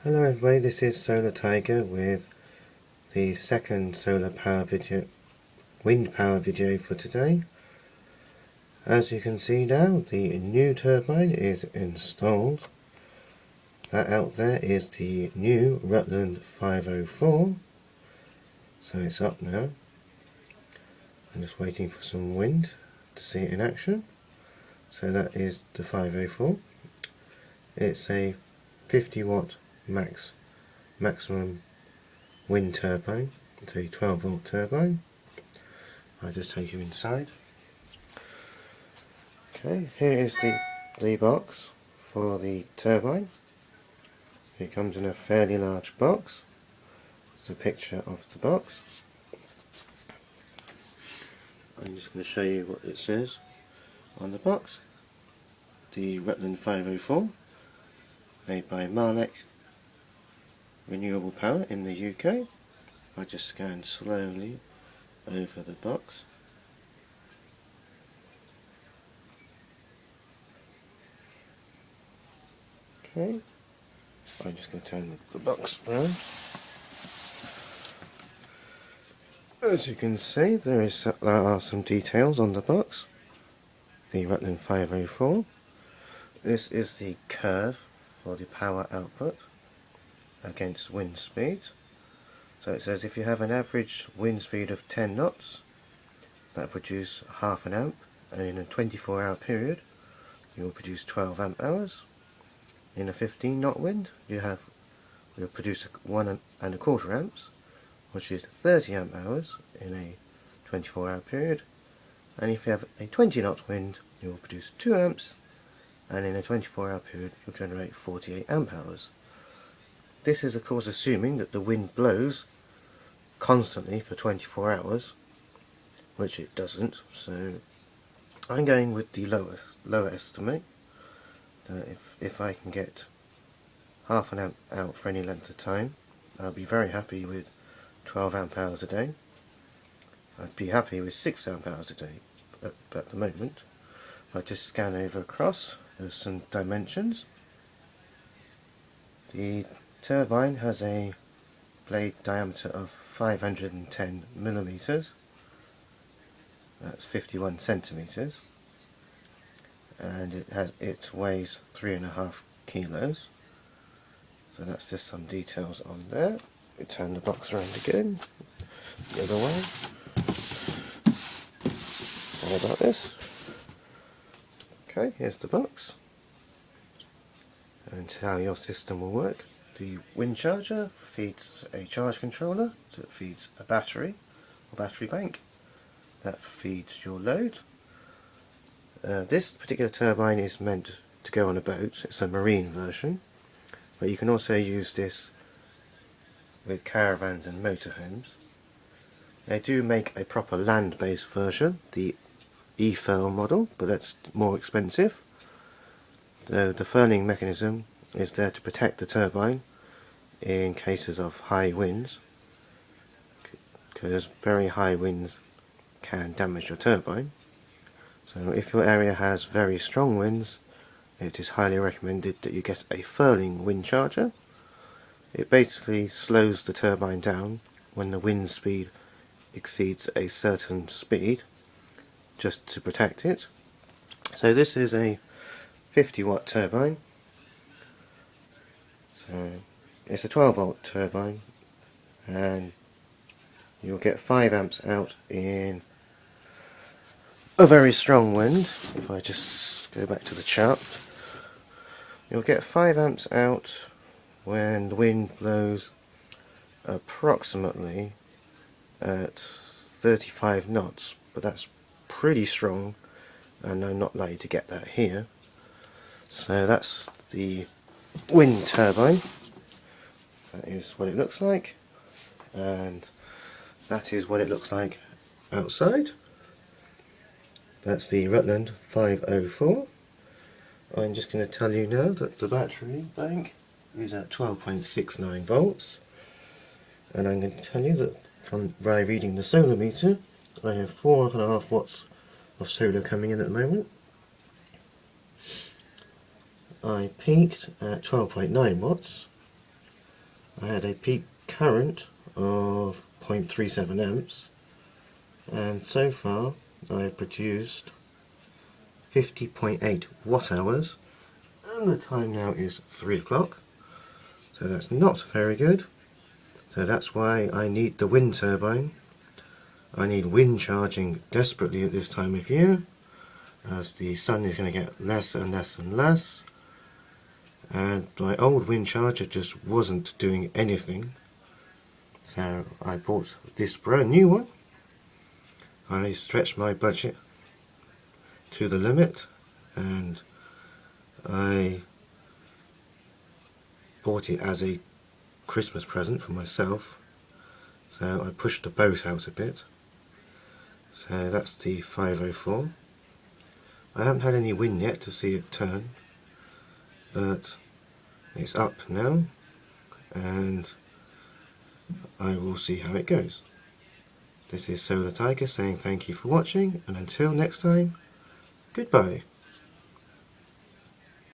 Hello everybody, this is Solartiger with the second wind power video for today. As you can see now, the new turbine is installed. That out there is the new Rutland 504, so it's up now. I'm just waiting for some wind to see it in action. So that is the 504. It's a 50 watt maximum wind turbine. It's a 12 volt turbine. I'll just take you inside. Okay, here is the box for the turbine. It comes in a fairly large box. It's a picture of the box. I'm just going to show you what it says on the box. The Rutland 504, made by Marlec Renewable Power in the UK. I just scan slowly over the box. Okay, I'm just going to turn the box around. As you can see, there are some details on the box. The Rutland 504. This is the curve for the power output against wind speed. So it says if you have an average wind speed of 10 knots, that will produce half an amp, and in a 24-hour period you will produce 12 amp hours. In a 15 knot wind you'll produce 1.25 amps, which is 30 amp hours in a 24-hour period. And if you have a 20 knot wind, you will produce 2 amps, and in a 24-hour period you'll generate 48 amp hours. This is of course assuming that the wind blows constantly for 24 hours, which it doesn't, so I'm going with the lower estimate. If I can get half an amp out for any length of time, I'll be very happy with 12 amp hours a day. I'd be happy with 6 amp hours a day, but at the moment I just scan over across. There's some dimensions. The turbine has a blade diameter of 510 millimeters. That's 51 centimeters, and it weighs 3.5 kilos. So that's just some details on there. We turn the box around again, the other way. Sorry about this. Okay, here's the box, and how your system will work. The wind charger feeds a charge controller, so it feeds a battery or battery bank. That feeds your load. This particular turbine is meant to go on a boat. It's a marine version, but you can also use this with caravans and motorhomes. They do make a proper land-based version, the E-furl model, but that's more expensive. The furling mechanism is there to protect the turbine in cases of high winds, because very high winds can damage your turbine. So if your area has very strong winds, it is highly recommended that you get a furling wind charger. It basically slows the turbine down when the wind speed exceeds a certain speed, just to protect it. So this is a 50 watt turbine. So it's a 12 volt turbine, and you'll get 5 amps out in a very strong wind. If I just go back to the chart, you'll get 5 amps out when the wind blows approximately at 35 knots, but that's pretty strong, and I'm not likely to get that here. So that's the wind turbine. That is what it looks like, and that is what it looks like outside. That's the Rutland 504. I'm just going to tell you now that the battery bank is at 12.69 volts, and I'm going to tell you that by reading the solar meter, I have 4.5 watts of solar coming in at the moment. I peaked at 12.9 watts, I had a peak current of 0.37 amps, and so far I have produced 50.8 watt hours, and the time now is 3 o'clock, so that's not very good. So that's why I need the wind turbine. I need wind charging desperately at this time of year, as the sun is going to get less and less and less, and my old wind charger just wasn't doing anything. So I bought this brand new one. I stretched my budget to the limit, and I bought it as a Christmas present for myself, so I pushed the boat out a bit. So that's the 504. I haven't had any wind yet to see it turn, but it's up now, and I will see how it goes. This is Solartiger saying thank you for watching, and until next time, goodbye.